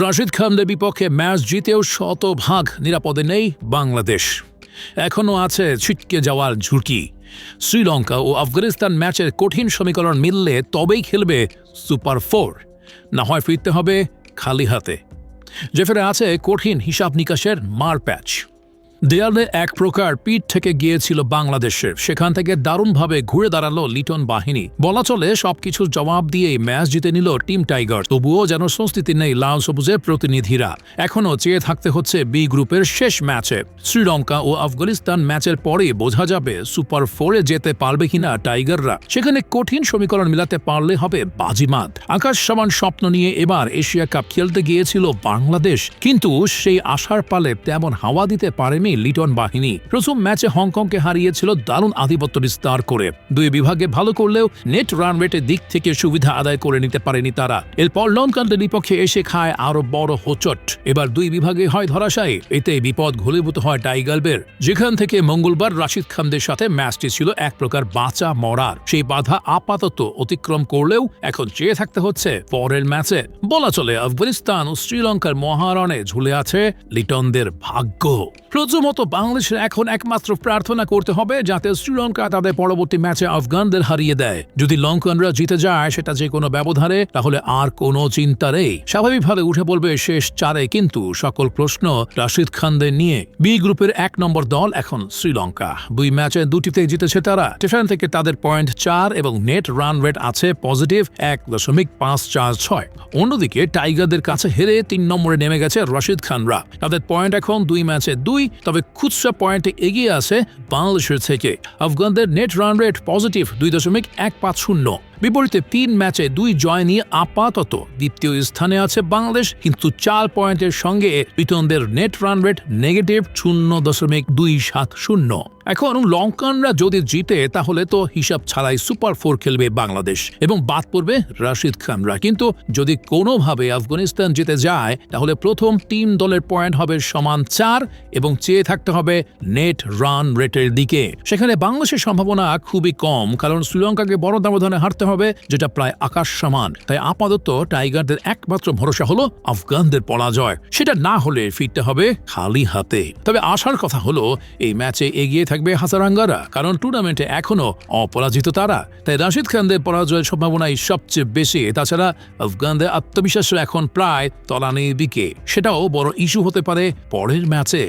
রাশিদ খানের বিপক্ষে ম্যাচ জিতেও শতভাগ নিরাপদে নেই বাংলাদেশ। এখনও আছে ছিটকে যাওয়ার ঝুঁকি। শ্রীলঙ্কা ও আফগানিস্তান ম্যাচের কঠিন সমীকরণ মিললে তবেই খেলবে সুপার 4, না হয় ফিরতে হবে খালি হাতে। যেখানে আছে কঠিন হিসাব নিকাশের মারপ্যাচ। দেয়ালে এক প্রকার পিঠ থেকে গিয়েছিল বাংলাদেশের, সেখান থেকে দারুণভাবে ঘুরে দাঁড়ালো লিটন বাহিনী। বলা চলে সবকিছুর জবাব দিয়েই ম্যাচ জিতে নিল টিম টাইগার। তবুও যেন স্বস্তিতে নেই লাল সবুজের প্রতিনিধিরা। এখনও চেয়ে থাকতে হচ্ছে বি গ্রুপের শেষ ম্যাচে। শ্রীলঙ্কা ও আফগানিস্তান ম্যাচের পরে বোঝা যাবে সুপার 4-এ যেতে পারবে কিনা টাইগাররা। সেখানে কঠিন সমীকরণ মিলাতে পারলে হবে বাজিমাত। আকাশ সমান স্বপ্ন নিয়ে এবার এশিয়া কাপ খেলতে গিয়েছিল বাংলাদেশ, কিন্তু সেই আশার পালে তেমন হাওয়া দিতে পারেনি লিটন বাহিনী। প্রথম ম্যাচে হংকংকে হারিয়েছিল দারুণ আধিপত্য বিস্তার করে। দুই বিভাগে ভালো করলেও নেট রান রেটের দিক থেকে সুবিধা আদায় করে নিতে পারেনি তারা। এরপর লঙ্কানদের বিপক্ষে এসে খায় আরো বড় হোঁচট। এবার দুই বিভাগে হয় ধরাশায়ী। এতে বিপদ ঘনীভূত হয় টাইগারদের। যেখান থেকে মঙ্গলবার রাশিদ খানদের সাথে ম্যাচটি ছিল এক প্রকার বাঁচা মরার। সেই বাধা আপাতত অতিক্রম করলেও এখন চেয়ে থাকতে হচ্ছে পরের ম্যাচে। বলা চলে আফগানিস্তান ও শ্রীলঙ্কার মহারণে ঝুলে আছে লিটনদের ভাগ্য। প্রথমত বাংলাদেশের এখন একমাত্র প্রার্থনা করতে হবে যাতে শ্রীলঙ্কা তাদের পরবর্তী ম্যাচে আফগানদের হারিয়ে দেয়। যদি লঙ্কানরা জিতে যায় সেটা যে কোনো ব্যবধানে, তাহলে আর কোনো চিন্তা নেই। স্বাভাবিকভাবে উঠে পড়বে শেষ 4-এ। কিন্তু সকল প্রশ্ন রাশিদ খানদের নিয়ে। বি গ্রুপের 1 নম্বর দল এখন শ্রীলঙ্কা। 2 ম্যাচে 2টিতে জিতেছে তারা। সেখান থেকে তাদের পয়েন্ট 4 এবং নেট রান রেট আছে পজিটিভ 1.546। অন্যদিকে টাইগারদের কাছে হেরে 3 নম্বরে নেমে গেছে রাশিদ খানরা। তাদের পয়েন্ট এখন 2 ম্যাচে 2, তবে খুচরা পয়েন্টে এগিয়ে আছে বাংলাদেশের থেকে। আফগানদের নেট রান রেট পজিটিভ 2.150। বিপরীতে 3 ম্যাচে 2 জয় নিয়ে আপাতত দ্বিতীয় স্থানে আছে বাংলাদেশ, কিন্তু 4 পয়েন্টের সঙ্গে লিটনদের নেট রান রেট নেগেটিভ 0.270। এখন লঙ্কানরা যদি জিতে তাহলে তো হিসাব ছাড়াই সুপার 4 খেলবে বাংলাদেশ এবং বাদ পড়বে রাশিদ খানরা। কিন্তু যদি কোনোভাবে আফগানিস্তান জিতে যায় তাহলে প্রথম টিম দলের পয়েন্ট হবে সমান 4 এবং চেয়ে থাকতে হবে নেট রান রেটের দিকে। সেখানে বাংলাদেশের সম্ভাবনা খুবই কম, কারণ শ্রীলঙ্কাকে বড় ব্যবধানে হারতে হবে, যেটা প্রায় আকাশ সমান। তাই আপাতত টাইগারদের একমাত্র ভরসা হলো আফগানদের পরাজয়। সেটা না হলে ফিরতে হবে খালি হাতে। তবে আশার কথা হলো এই ম্যাচে এগিয়ে থাকবে হাসারাঙ্গারা, কারণ টুর্নামেন্টে এখনো অপরাজিত তারা। তাই রাশিদ খানদের পরাজয়ের সম্ভাবনাই সবচেয়ে বেশি। তাছাড়া আফগানদের আত্মবিশ্বাস এখন প্রায় তলানির দিকে। সেটাও বড় ইস্যু হতে পারে পরের ম্যাচে।